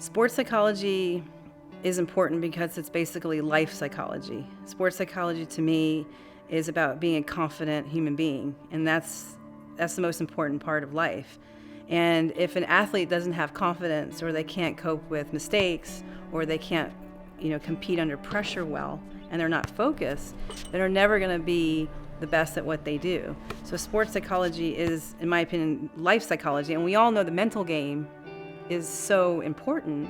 Sports psychology is important because it's basically life psychology. Sports psychology to me is about being a confident human being, and that's the most important part of life. And if an athlete doesn't have confidence, or they can't cope with mistakes, or they can't, compete under pressure well, and they're not focused, then they're never going to be the best at what they do. So sports psychology is, in my opinion, life psychology, and we all know the mental game is so important,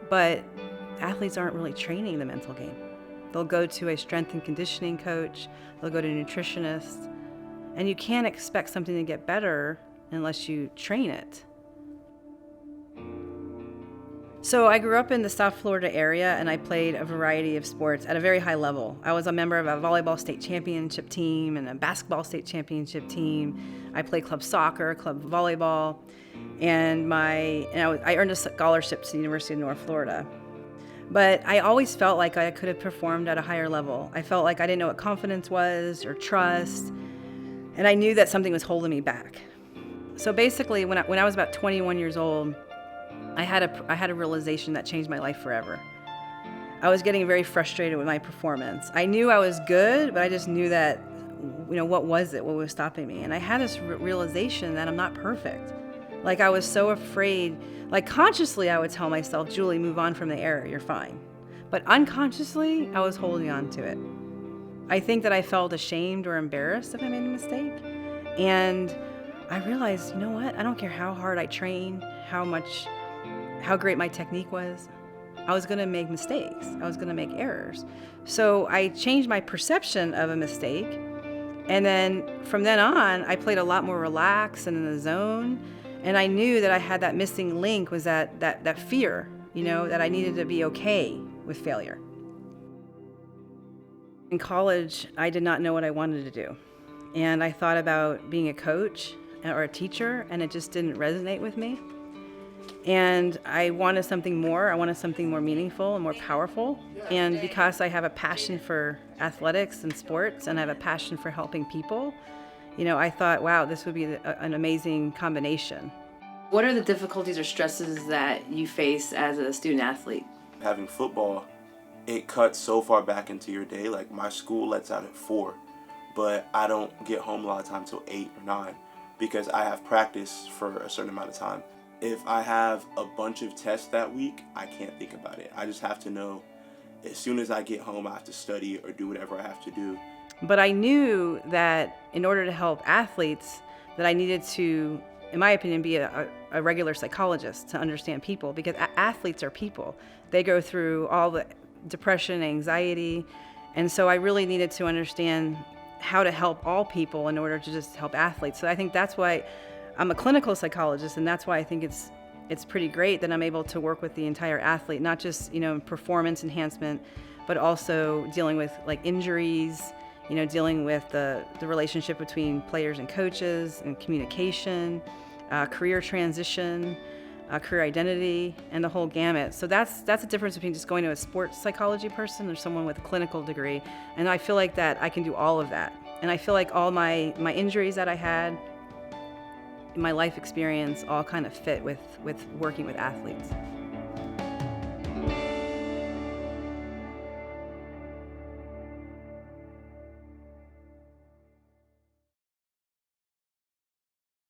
but athletes aren't really training the mental game. They'll go to a strength and conditioning coach, they'll go to a nutritionist, and you can't expect something to get better unless you train it. So I grew up in the South Florida area, and I played a variety of sports at a very high level. I was a member of a volleyball state championship team and a basketball state championship team. I played club soccer, club volleyball, and I earned a scholarship to the University of North Florida. But I always felt like I could have performed at a higher level. I felt like I didn't know what confidence was or trust, and I knew that something was holding me back. So basically, when I was about 21 years old, I had a realization that changed my life forever. I was getting very frustrated with my performance. I knew I was good, but I just knew that, what was it? What was stopping me? And I had this realization that I'm not perfect. Like, I was so afraid. Like, consciously, I would tell myself, Julie, move on from the error, you're fine. But unconsciously, I was holding on to it. I think that I felt ashamed or embarrassed if I made a mistake. And I realized, you know what? I don't care how hard I train, how great my technique was. I was going to make mistakes. I was going to make errors. So I changed my perception of a mistake. And then from then on, I played a lot more relaxed and in the zone. And I knew that I had that missing link, was that fear, that I needed to be okay with failure. In college, I did not know what I wanted to do. And I thought about being a coach or a teacher, and it just didn't resonate with me. And I wanted something more. I wanted something more meaningful and more powerful. And because I have a passion for athletics and sports, and I have a passion for helping people, I thought, wow, this would be an amazing combination. What are the difficulties or stresses that you face as a student athlete? Having football, it cuts so far back into your day. Like, my school lets out at 4, but I don't get home a lot of time till 8 or 9 because I have practice for a certain amount of time. If I have a bunch of tests that week, I can't think about it. I just have to know as soon as I get home, I have to study or do whatever I have to do. But I knew that in order to help athletes, that I needed to, in my opinion, be a regular psychologist to understand people, because athletes are people. They go through all the depression, anxiety, and so I really needed to understand how to help all people in order to just help athletes. So I think that's why I'm a clinical psychologist, and that's why I think it's pretty great that I'm able to work with the entire athlete, not just performance enhancement, but also dealing with like injuries, dealing with the relationship between players and coaches, and communication, career transition, career identity, and the whole gamut. So that's the difference between just going to a sports psychology person or someone with a clinical degree. And I feel like that I can do all of that. And I feel like all my injuries that I had, my life experience, all kind of fit with working with athletes.